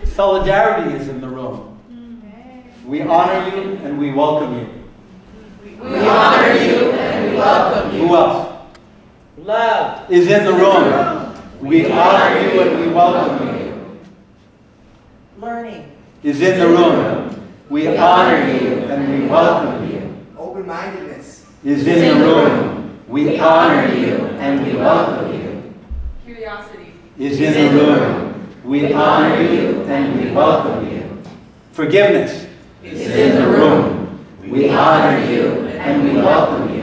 Solidarity is in the room. We honor you and we welcome you. We honor you and we welcome you. Who else? Love is in the room. We honor you and we welcome you. Learning is in the room. We honor you and we welcome you. Open-mindedness is in the room. We honor you and we welcome you. Curiosity is in the room. We honor you and we welcome you. Forgiveness is in the room. We honor you and we welcome you.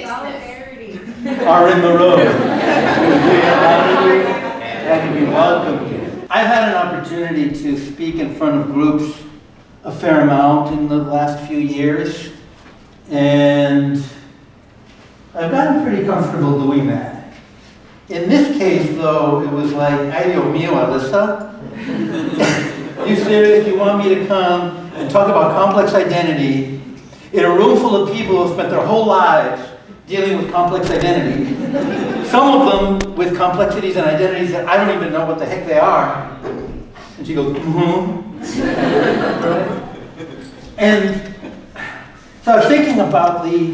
Solidarity are in the room. We honor you and we welcome you. I've had an opportunity to speak in front of groups a fair amount in the last few years, and I've gotten pretty comfortable doing that. In this case, though, it was like, ay Dios mío, Alyssa, you serious? You want me to come and talk about complex identity in a room full of people who spent their whole lives dealing with complex identity, some of them with complexities and identities that I don't even know what the heck they are. And she goes, And so I was thinking about the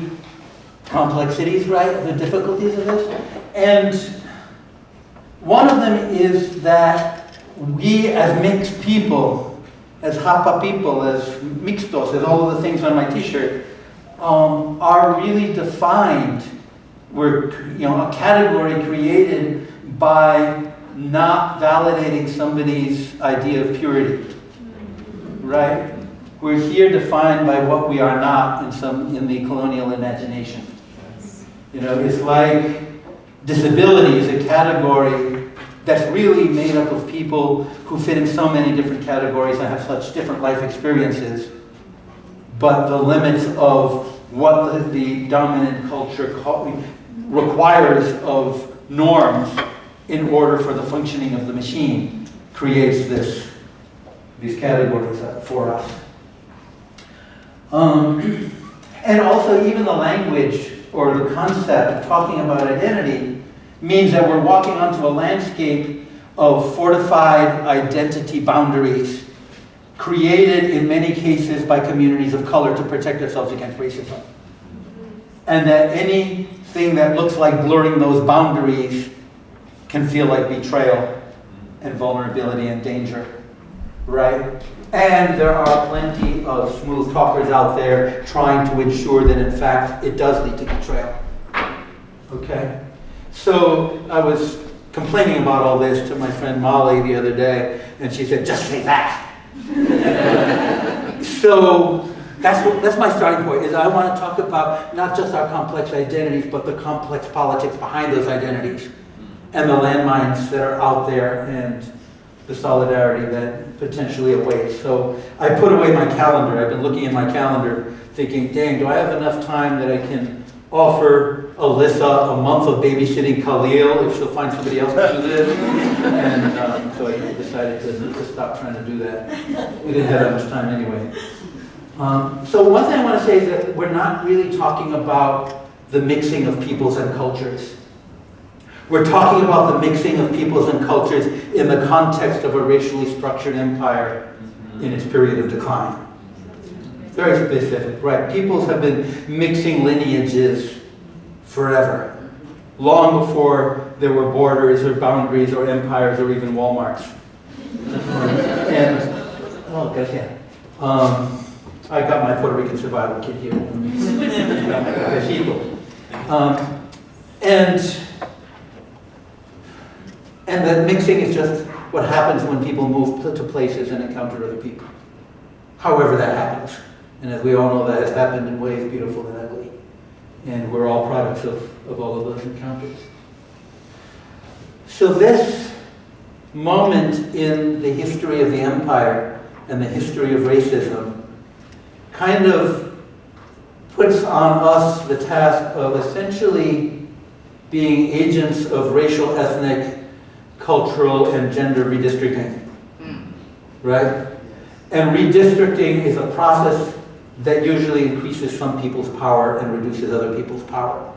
complexities, right, the difficulties of this. And one of them is that we as mixed people, as Japa people, as mixtos, as all of the things on my t-shirt, are really defined. We're, a category created by not validating somebody's idea of purity, right? We're here defined by what we are not in the colonial imagination. It's like disability is a category that's really made up of people who fit in so many different categories and have such different life experiences. But the limits of what the dominant culture requires of norms in order for the functioning of the machine creates these categories for us. And also even the language or the concept of talking about identity means that we're walking onto a landscape of fortified identity boundaries created in many cases by communities of color to protect ourselves against racism. And that anything that looks like blurring those boundaries can feel like betrayal and vulnerability and danger, right? And there are plenty of smooth talkers out there trying to ensure that in fact it does lead to betrayal, okay? So I was complaining about all this to my friend Molly the other day, and she said, just say that. So that's my starting point, is I want to talk about not just our complex identities, but the complex politics behind those identities and the landmines that are out there and the solidarity that potentially awaits. So I put away my calendar. I've been looking at my calendar thinking, dang, do I have enough time that I can offer Alyssa a month of babysitting Khalil if she'll find somebody else to do this? And so I decided to stop trying to do that. We didn't have that much time anyway. So one thing I want to say is that we're not really talking about the mixing of peoples and cultures. We're talking about the mixing of peoples and cultures in the context of a racially structured empire in its period of decline. Very specific, right? Peoples have been mixing lineages forever, long before there were borders or boundaries or empires or even Walmarts. And, oh gosh, yeah. I got my Puerto Rican survival kit here. And that mixing is just what happens when people move to places and encounter other people. However that happens. And as we all know, that has happened in ways beautiful and ugly. And we're all products of all of those encounters. So this moment in the history of the empire and the history of racism kind of puts on us the task of essentially being agents of racial, ethnic, cultural, and gender redistricting, right? And redistricting is a process that usually increases some people's power and reduces other people's power.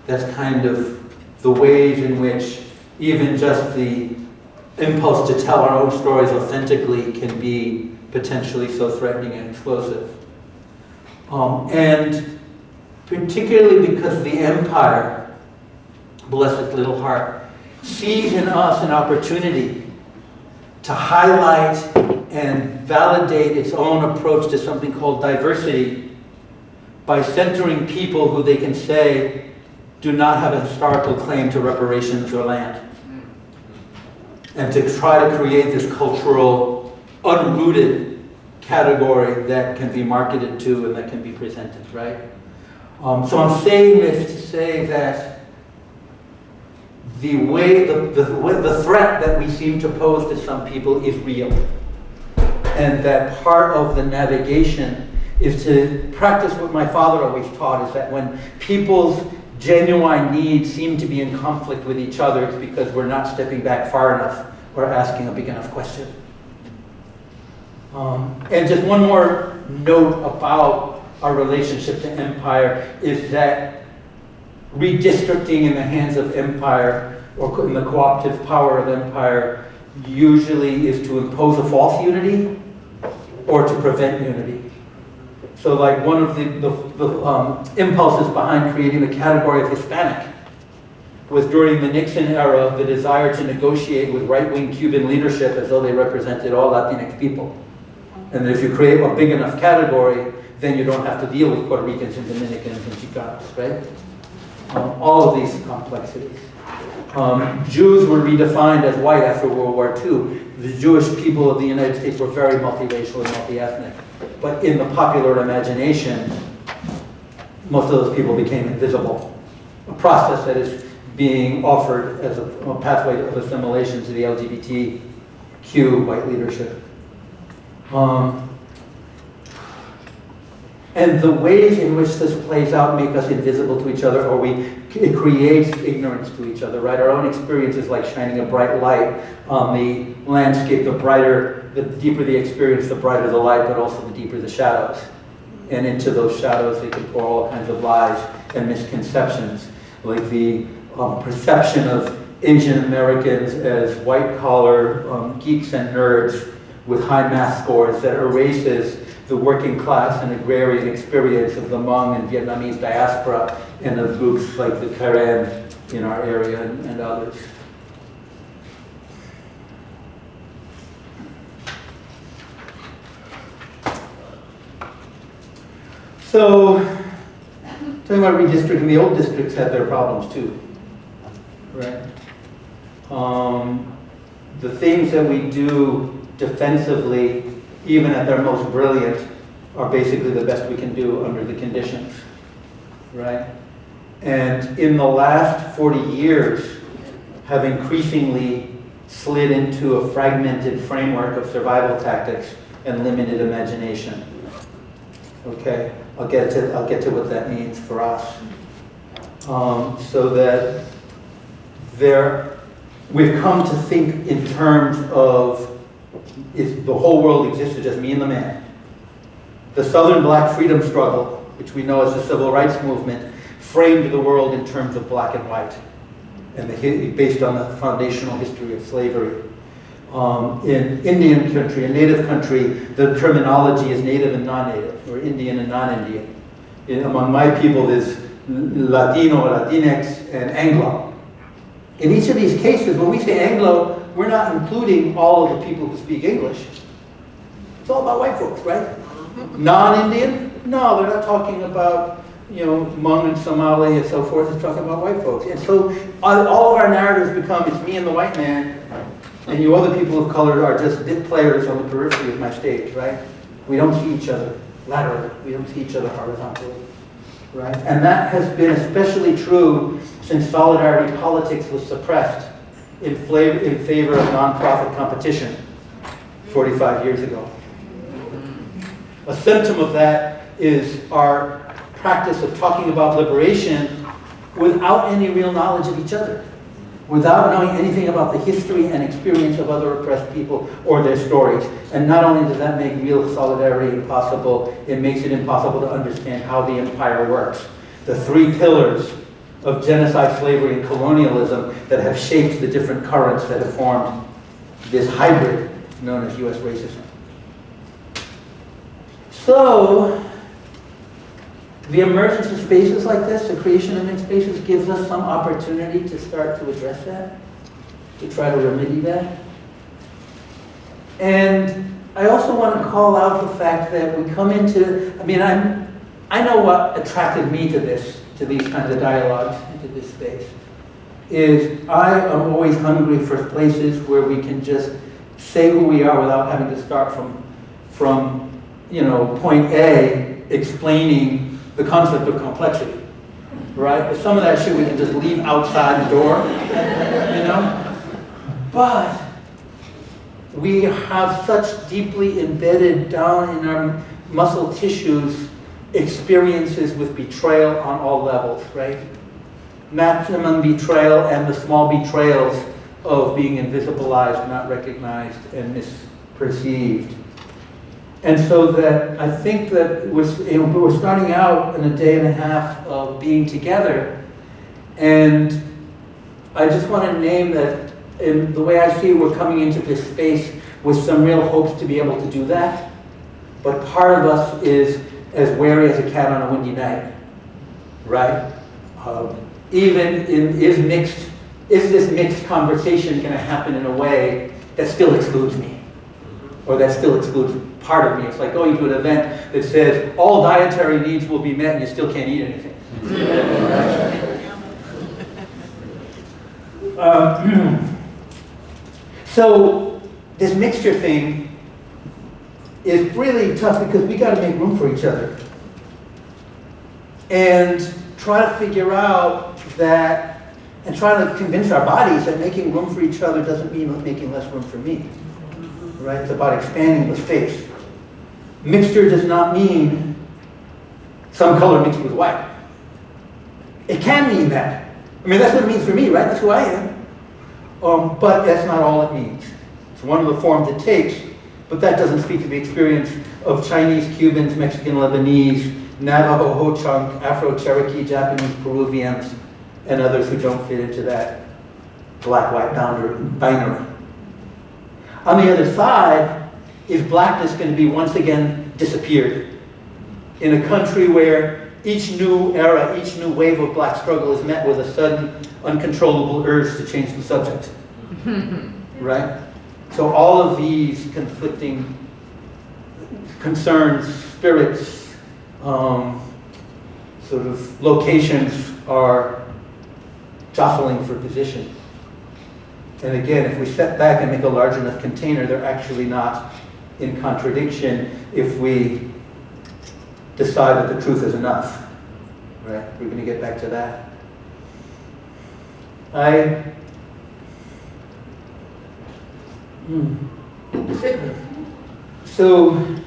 That's kind of the ways in which even just the impulse to tell our own stories authentically can be potentially so threatening and explosive. And particularly because the empire, bless its little heart, sees in us an opportunity to highlight and validate its own approach to something called diversity by centering people who they can say do not have a historical claim to reparations or land. And to try to create this cultural, unrooted category that can be marketed to and that can be presented, right? So I'm saying this to say that the threat that we seem to pose to some people is real. And that part of the navigation is to practice what my father always taught, is that when people's genuine needs seem to be in conflict with each other, it's because we're not stepping back far enough or asking a big enough question. And just one more note about our relationship to empire is that redistricting in the hands of empire or in the cooperative power of empire usually is to impose a false unity or to prevent unity. So like one of the impulses behind creating the category of Hispanic was during the Nixon era the desire to negotiate with right-wing Cuban leadership as though they represented all Latinx people. And if you create a big enough category, then you don't have to deal with Puerto Ricans and Dominicans and Chicanos, right? All of these complexities. Jews were redefined as white after World War II. The Jewish people of the United States were very multiracial and multi-ethnic. But in the popular imagination, most of those people became invisible. A process that is being offered as a pathway of assimilation to the LGBTQ white leadership. And the ways in which this plays out make us invisible to each other, or it creates ignorance to each other, right? Our own experience is like shining a bright light on the landscape. The deeper the experience, the brighter the light, but also the deeper the shadows. And into those shadows, they can pour all kinds of lies and misconceptions, like the perception of Asian Americans as white-collar geeks and nerds with high math scores that erases the working class and agrarian experience of the Hmong and Vietnamese diaspora and of groups like the Karen in our area and others. So, talking about redistricting, the old districts had their problems too, right? The things that we do defensively, even at their most brilliant, are basically the best we can do under the conditions, right? And in the last 40 years, have increasingly slid into a fragmented framework of survival tactics and limited imagination. Okay, I'll get to what that means for us. So that we've come to think in terms of if the whole world existed just me and the man. The Southern Black freedom struggle, which we know as the Civil Rights Movement, framed the world in terms of black and white, and based on the foundational history of slavery. In Indian country and Native country, the terminology is Native and non-Native, or Indian and non-Indian. Among my people, there's Latino, Latinx, and Anglo. In each of these cases, when we say Anglo, we're not including all of the people who speak English. It's all about white folks, right? Non-Indian? No, they're not talking about, Hmong and Somali and so forth. It's talking about white folks. And so all of our narratives become, it's me and the white man, and you other people of color are just bit players on the periphery of my stage, right? We don't see each other laterally. We don't see each other horizontally, right? And that has been especially true since solidarity politics was suppressed in favor of nonprofit competition 45 years ago. A symptom of that is our practice of talking about liberation without any real knowledge of each other, without knowing anything about the history and experience of other oppressed people or their stories. And not only does that make real solidarity impossible, it makes it impossible to understand how the empire works. The three pillars of genocide, slavery, and colonialism that have shaped the different currents that have formed this hybrid known as US racism. So, the emergence of spaces like this, the creation of mixed spaces, gives us some opportunity to start to address that, to try to remedy that. And I also want to call out the fact that we come into, I know what attracted me to these kinds of dialogues, into this space, is I am always hungry for places where we can just say who we are without having to start from point A, explaining the concept of complexity, right? But some of that shit we can just leave outside the door, But we have such deeply embedded down in our muscle tissues experiences with betrayal on all levels, right? Maximum betrayal and the small betrayals of being invisibilized, not recognized, and misperceived. And so that I think that we're starting out in a day and a half of being together, and I just want to name that in the way I see it, we're coming into this space with some real hopes to be able to do that. But part of us is as wary as a cat on a windy night, right? Is this mixed conversation going to happen in a way that still excludes me? Or that still excludes part of me? It's like going to an event that says all dietary needs will be met and you still can't eat anything. So this mixture thing is really tough because we got to make room for each other and try to figure out that, and try to convince our bodies that making room for each other doesn't mean making less room for me, right? It's about expanding the space. Mixture does not mean some color mixed with white. It can mean that. That's what it means for me, right? That's who I am. But that's not all it means. It's one of the forms it takes, but that doesn't speak to the experience of Chinese, Cubans, Mexican, Lebanese, Navajo, Ho-Chunk, Afro-Cherokee, Japanese, Peruvians, and others who don't fit into that black-white binary. On the other side, is blackness going to be once again disappeared in a country where each new era, each new wave of black struggle is met with a sudden, uncontrollable urge to change the subject, right? So all of these conflicting concerns, spirits, sort of locations are jostling for position. And again, if we step back and make a large enough container, they're actually not in contradiction if we decide that the truth is enough, right? We're going to get back to that. So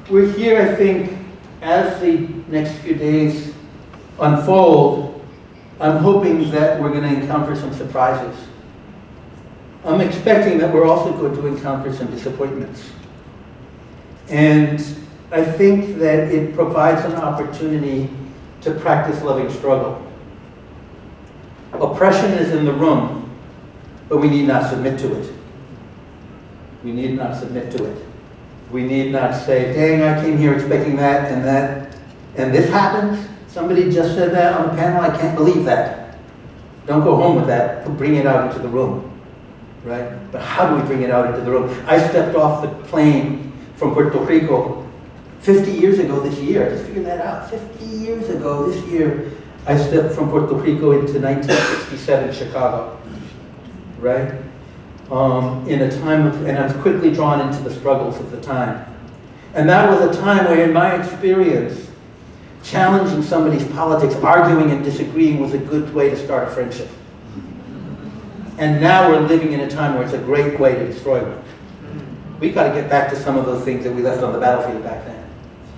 we're here, I think, as the next few days unfold, I'm hoping that we're going to encounter some surprises. I'm expecting that we're also going to encounter some disappointments. And I think that it provides an opportunity to practice loving struggle. Oppression is in the room, but we need not submit to it. We need not submit to it. We need not say, dang, I came here expecting that, and this happens. Somebody just said that on the panel, I can't believe that. Don't go home with that, bring it out into the room, right? But how do we bring it out into the room? I stepped off the plane from Puerto Rico 50 years ago this year. Just figure that out. 50 years ago this year, I stepped from Puerto Rico into 1967 Chicago, right? In a time of, and I was quickly drawn into the struggles of the time. And that was a time where, in my experience, challenging somebody's politics, arguing and disagreeing was a good way to start a friendship. And now we're living in a time where it's a great way to destroy one. We got to get back to some of those things that we left on the battlefield back then.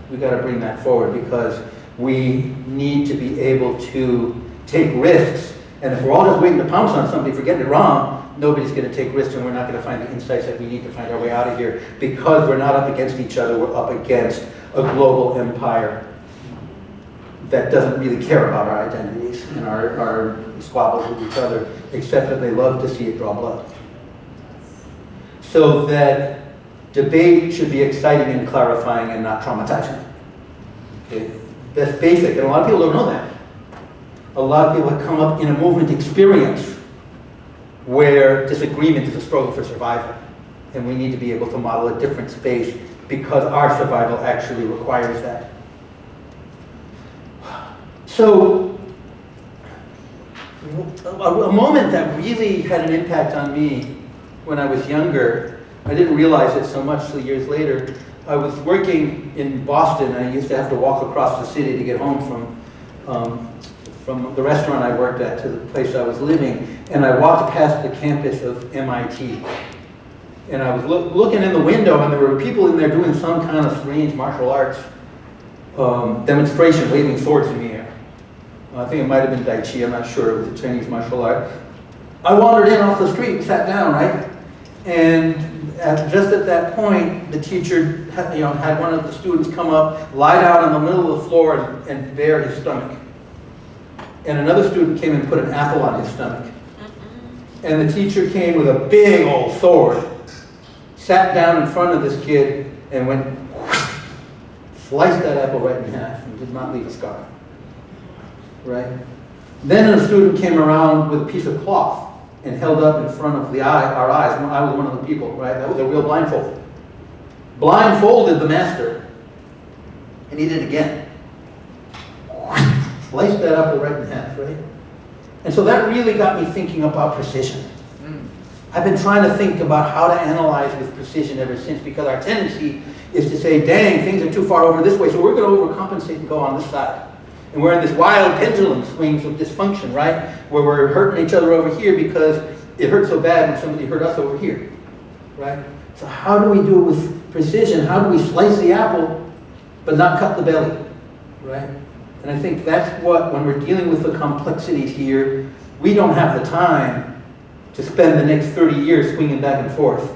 We got to bring that forward because we need to be able to take risks. And if we're all just waiting to pounce on somebody for getting it wrong, nobody's going to take risks, and we're not going to find the insights that we need to find our way out of here because we're not up against each other. We're up against a global empire that doesn't really care about our identities and our squabbles with each other, except that they love to see it draw blood. so that debate should be exciting and clarifying and not traumatizing. Okay? That's basic, and a lot of people don't know that. A lot of people have come up in a movement experience where disagreement is a struggle for survival. And we need to be able to model a different space because our survival actually requires that. So, a moment that really had an impact on me when I was younger, I didn't realize it so much till years later. I was working in Boston, and I used to have to walk across the city to get home from the restaurant I worked at to the place I was living, and I walked past the campus of MIT. And I was looking in the window, and there were people in there doing some kind of strange martial arts demonstration, waving swords in the air. I think it might have been Tai Chi, I'm not sure, it was a Chinese martial art. I wandered in off the street and sat down, right? And just at that point, the teacher had one of the students come up, lie down in the middle of the floor and bare his stomach. And another student came and put an apple on his stomach. And the teacher came with a big old sword, sat down in front of this kid, and went, sliced that apple right in half, and did not leave a scar. Right? Then a student came around with a piece of cloth and held up in front of our eyes. I was one of the people, right? That was a real blindfold. Blindfolded the master, and he did it again. Sliced that apple right in half, right? And so that really got me thinking about precision. I've been trying to think about how to analyze with precision ever since, because our tendency is to say, dang, things are too far over this way, so we're going to overcompensate and go on this side. And we're in this wild pendulum swings of dysfunction, right? Where we're hurting each other over here because it hurt so bad when somebody hurt us over here, right? So how do we do it with precision? How do we slice the apple but not cut the belly, right? And I think that's what, when we're dealing with the complexities here, we don't have the time to spend the next 30 years swinging back and forth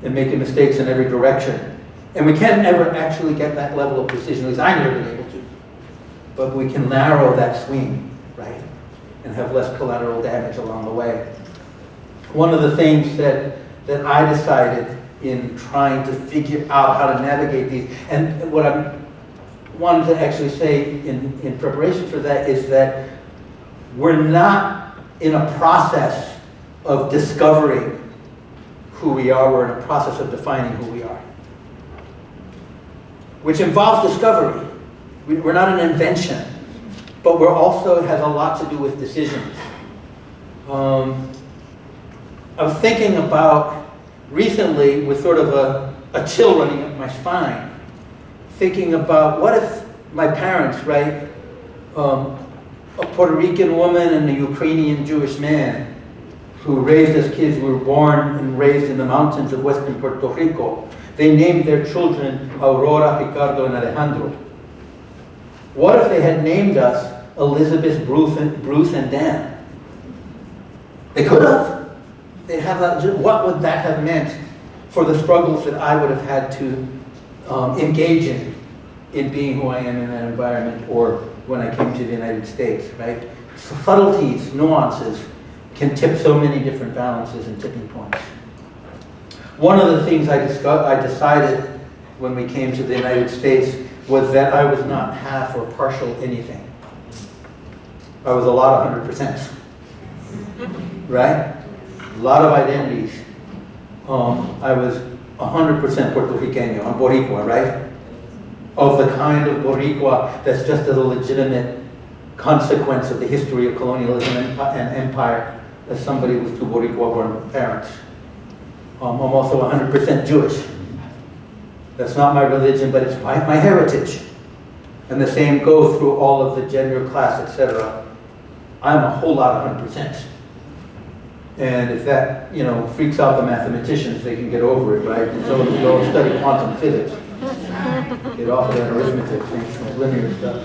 and making mistakes in every direction. And we can't ever actually get that level of precision, at least I've never been able to. But we can narrow that swing, right? And have less collateral damage along the way. One of the things that I decided in trying to figure out how to navigate these, and what I wanted to actually say in preparation for that, is that we're not in a process of discovering who we are, we're in a process of defining who we are. Which involves discovery. We're not an invention, but we're also has a lot to do with decisions. I was thinking about recently with sort of a chill running up my spine, thinking about what if my parents, right, a Puerto Rican woman and a Ukrainian Jewish man who raised as kids, were born and raised in the mountains of western Puerto Rico, they named their children Aurora, Ricardo, and Alejandro. What if they had named us Elizabeth, Bruce, and Dan? They could have. They have that. What would that have meant for the struggles that I would have had to engage in being who I am in that environment, or when I came to the United States, right? Subtleties, nuances can tip so many different balances and tipping points. One of the things I decided when we came to the United States was that I was not half or partial anything. I was a lot of 100%, right? A lot of identities. I was 100% Puerto Rican, I'm Boricua, right? Of the kind of Boricua that's just as a legitimate consequence of the history of colonialism and empire as somebody with two Boricua-born parents. I'm also 100% Jewish. That's not my religion, but it's my heritage. And the same goes through all of the gender, class, etc. I'm a whole lot of 100%. And if that, freaks out the mathematicians, they can get over it, right? And so they go study quantum physics. Get off of that arithmetic, things, linear stuff.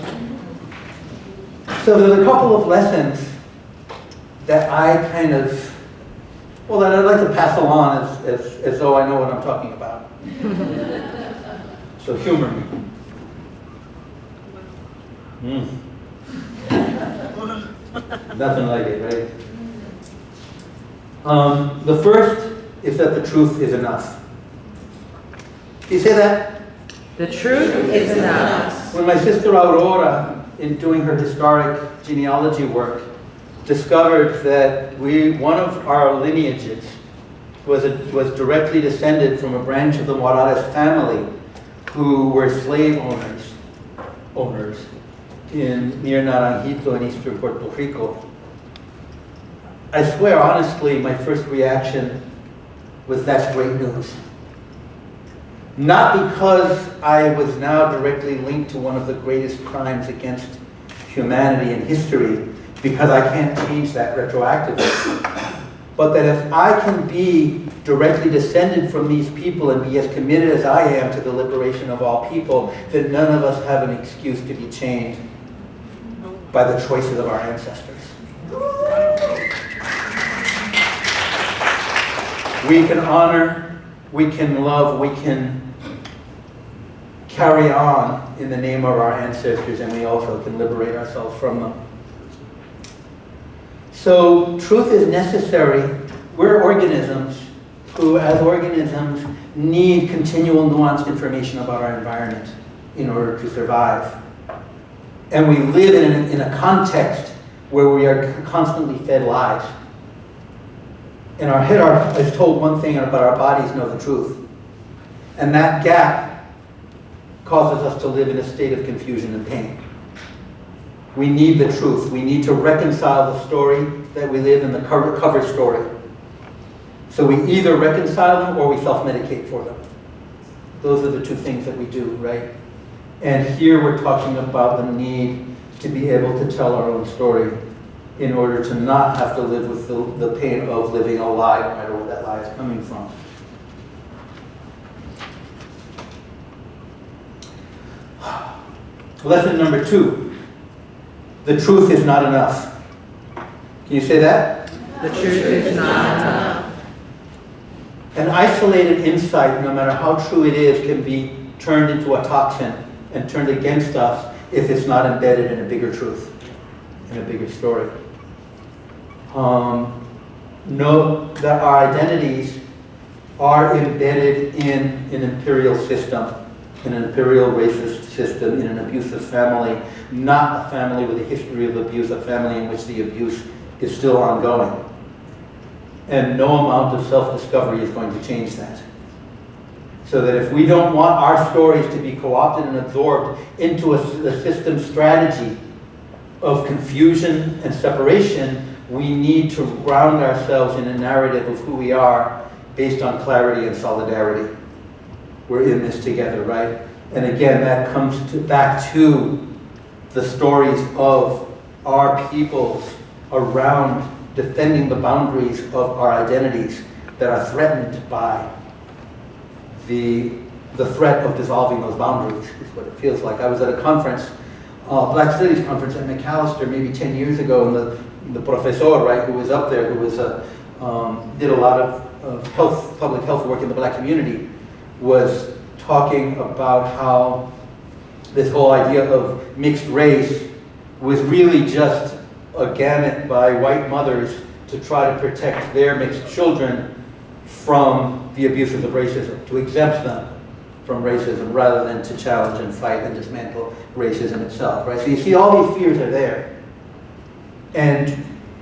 So there's a couple of lessons that I that I'd like to pass along as though I know what I'm talking about. So humor me. Nothing like it, right? The first is that the truth is enough. Do you say that? The truth is enough. When my sister Aurora, in doing her historic genealogy work, discovered that one of our lineages was directly descended from a branch of the Morales family who were slave owners near Naranjito in eastern Puerto Rico. I swear, honestly, my first reaction was, that's great news. Not because I was now directly linked to one of the greatest crimes against humanity in history, because I can't change that retroactively, but that if I can be directly descended from these people and be as committed as I am to the liberation of all people, then none of us have an excuse to be changed by the choices of our ancestors. We can honor, we can love, we can carry on in the name of our ancestors, and we also can liberate ourselves from them. So truth is necessary. We're organisms who, as organisms, need continual nuanced information about our environment in order to survive. And we live in a context where we are constantly fed lies. And our head is told one thing, but our bodies know the truth. And that gap causes us to live in a state of confusion and pain. We need the truth. We need to reconcile the story that we live in, the cover story. So we either reconcile them or we self-medicate for them. Those are the two things that we do, right? And here we're talking about the need to be able to tell our own story in order to not have to live with the pain of living a lie, no matter where that lie is coming from. Lesson number 2. The truth is not enough. Can you say that? The truth is not enough. An isolated insight, no matter how true it is, can be turned into a toxin and turned against us if it's not embedded in a bigger truth, in a bigger story. Know that our identities are embedded in an imperial system, in an imperial racist system, in an abusive family, not a family with a history of abuse, a family in which the abuse is still ongoing. And no amount of self-discovery is going to change that. So that if we don't want our stories to be co-opted and absorbed into a system strategy of confusion and separation, we need to ground ourselves in a narrative of who we are based on clarity and solidarity. We're in this together, right? And again, that comes back to the stories of our peoples around defending the boundaries of our identities that are threatened by the threat of dissolving those boundaries, is what it feels like. I was at a conference, Black Studies conference at McAllister maybe 10 years ago, and the professor, right, who was up there, who was did a lot of public health work in the black community, was talking about how this whole idea of mixed race was really just a gamut by white mothers to try to protect their mixed children from the abuses of racism, to exempt them from racism rather than to challenge and fight and dismantle racism itself, right? So you see all these fears are there. And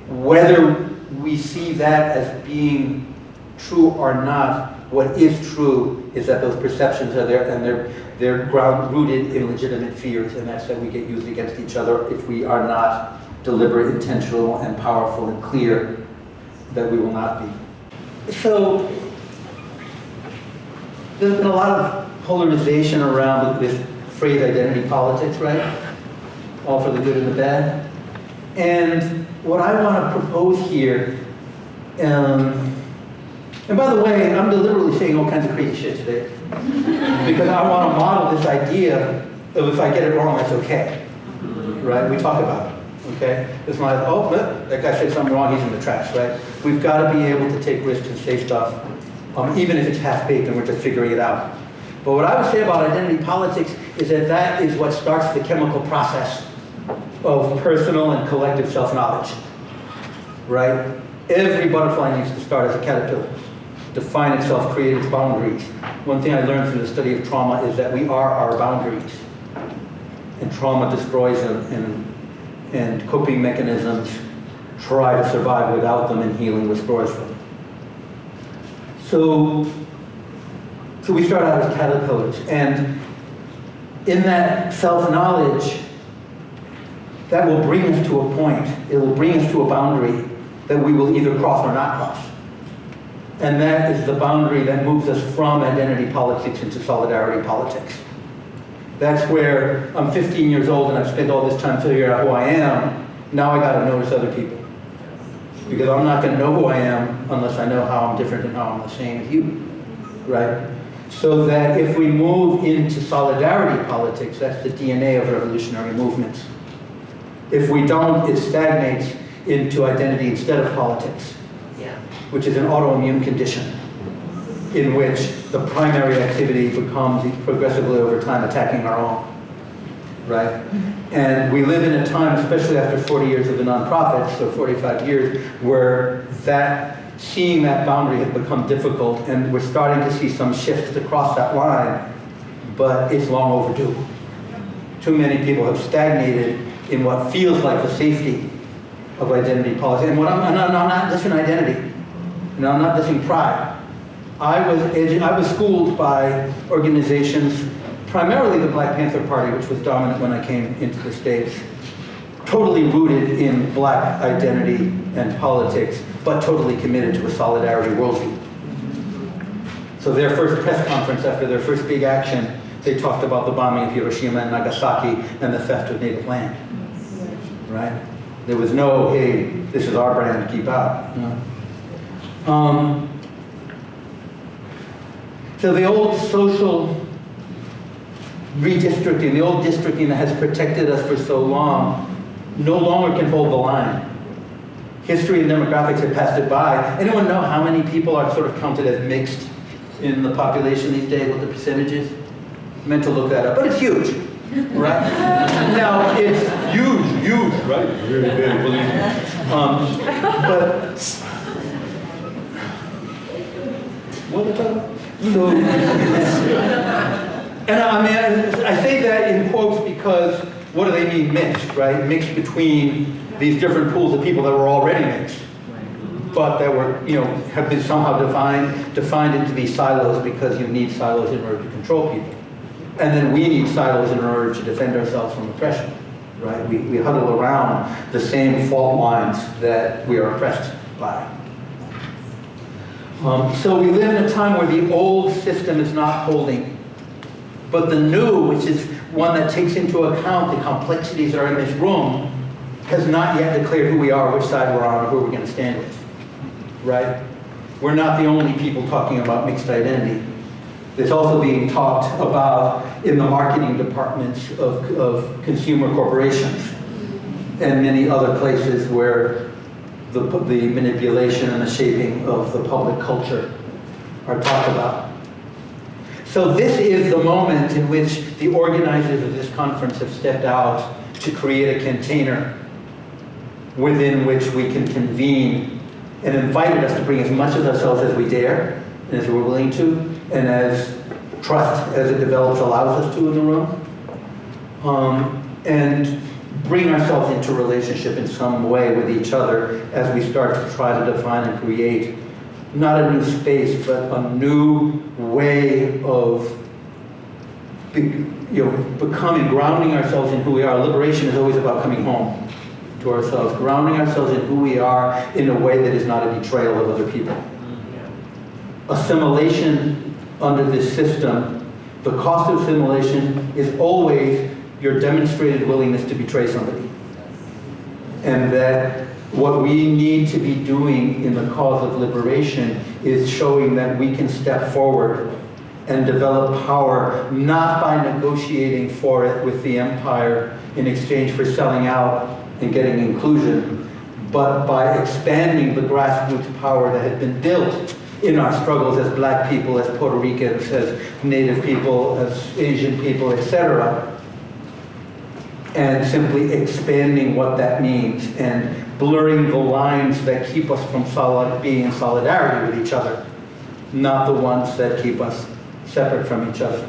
whether we see that as being true or not, what is true is that those perceptions are there, and they're rooted in legitimate fears, and that's that we get used against each other if we are not deliberate, intentional, and powerful and clear, that we will not be. So there's been a lot of polarization around this phrase identity politics, right? All for the good and the bad. And what I want to propose here, and by the way, I'm deliberately saying all kinds of crazy shit today, because I want to model this idea of if I get it wrong, that's okay, right? We talk about it, okay? It's not like, oh, that guy said something wrong, he's in the trash, right? We've got to be able to take risks and say stuff, even if it's half-baked and we're just figuring it out. But what I would say about identity politics is that that is what starts the chemical process of personal and collective self-knowledge, right? Every butterfly needs to start as a caterpillar. define itself, create its boundaries. One thing I learned through the study of trauma is that we are our boundaries. And trauma destroys them, and coping mechanisms try to survive without them, and healing restores them. So we start out as caterpillars, and in that self-knowledge, that will bring us to a point, it will bring us to a boundary that we will either cross or not cross. And that is the boundary that moves us from identity politics into solidarity politics. That's where I'm 15 years old and I've spent all this time figuring out who I am. Now I gotta notice other people. Because I'm not gonna know who I am unless I know how I'm different and how I'm the same as you, right? So that if we move into solidarity politics, that's the DNA of revolutionary movements. If we don't, it stagnates into identity instead of politics, which is an autoimmune condition in which the primary activity becomes progressively over time attacking our own, right? And we live in a time, especially after 40 years of the nonprofits, so 45 years, where seeing that boundary has become difficult, and we're starting to see some shifts to cross that line, but it's long overdue. Too many people have stagnated in what feels like the safety of identity policy. And I'm not dissing identity, I'm not dissing pride. I was schooled by organizations, primarily the Black Panther Party, which was dominant when I came into the States, totally rooted in Black identity and politics, but totally committed to a solidarity worldview. So their first press conference after their first big action, they talked about the bombing of Hiroshima and Nagasaki and the theft of native land, right? There was no, hey, this is our brand, keep out. So the old social redistricting, the old districting that has protected us for so long, no longer can hold the line. History and demographics have passed it by. Anyone know how many people are sort of counted as mixed in the population these days, what the percentage is? I meant to look that up, but it's huge, right? Now, it's huge, right? Really big, believe me. But, what are we talking about? So, and I mean, I say that in quotes because what do they mean mixed, right? Mixed between these different pools of people that were already mixed, but that were, have been somehow defined into these silos because you need silos in order to control people. And then we need silos in order to defend ourselves from oppression, right? We huddle around the same fault lines that we are oppressed by. So we live in a time where the old system is not holding, but the new, which is one that takes into account the complexities that are in this room, has not yet declared who we are, which side we're on, or who we're going to stand with, right? We're not the only people talking about mixed identity. It's also being talked about in the marketing departments of consumer corporations and many other places where the manipulation and the shaping of the public culture are talked about. So this is the moment in which the organizers of this conference have stepped out to create a container within which we can convene, and invited us to bring as much of ourselves as we dare, and as we're willing to, and as trust as it develops allows us to in the room, and bring ourselves into relationship in some way with each other as we start to try to define and create not a new space, but a new way of becoming, grounding ourselves in who we are. Liberation is always about coming home to ourselves, grounding ourselves in who we are in a way that is not a betrayal of other people. Assimilation under this system, the cost of assimilation is always your demonstrated willingness to betray somebody. And that what we need to be doing in the cause of liberation is showing that we can step forward and develop power, not by negotiating for it with the empire in exchange for selling out and getting inclusion, but by expanding the grassroots power that has been built in our struggles as Black people, as Puerto Ricans, as Native people, as Asian people, etc. And simply expanding what that means and blurring the lines that keep us from being in solidarity with each other. not the ones that keep us separate from each other.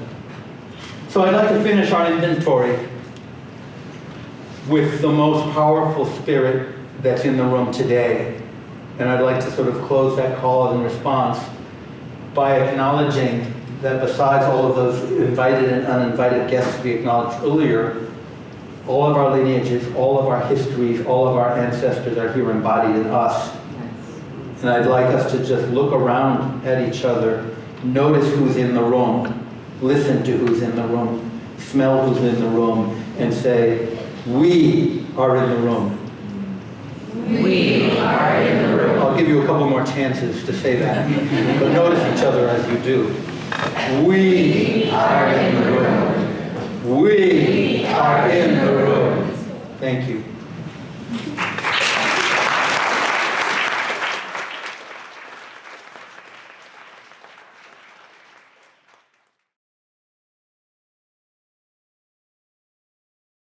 So I'd like to finish our inventory with the most powerful spirit that's in the room today. And I'd like to sort of close that call and response by acknowledging that besides all of those invited and uninvited guests we acknowledged earlier, all of our lineages, all of our histories, all of our ancestors are here embodied in us. And I'd like us to just look around at each other, notice who's in the room, listen to who's in the room, smell who's in the room, and say, we are in the room. We are in the room. I'll give you a couple more chances to say that, but notice each other as you do. We are in the room. We are in the room. Thank you.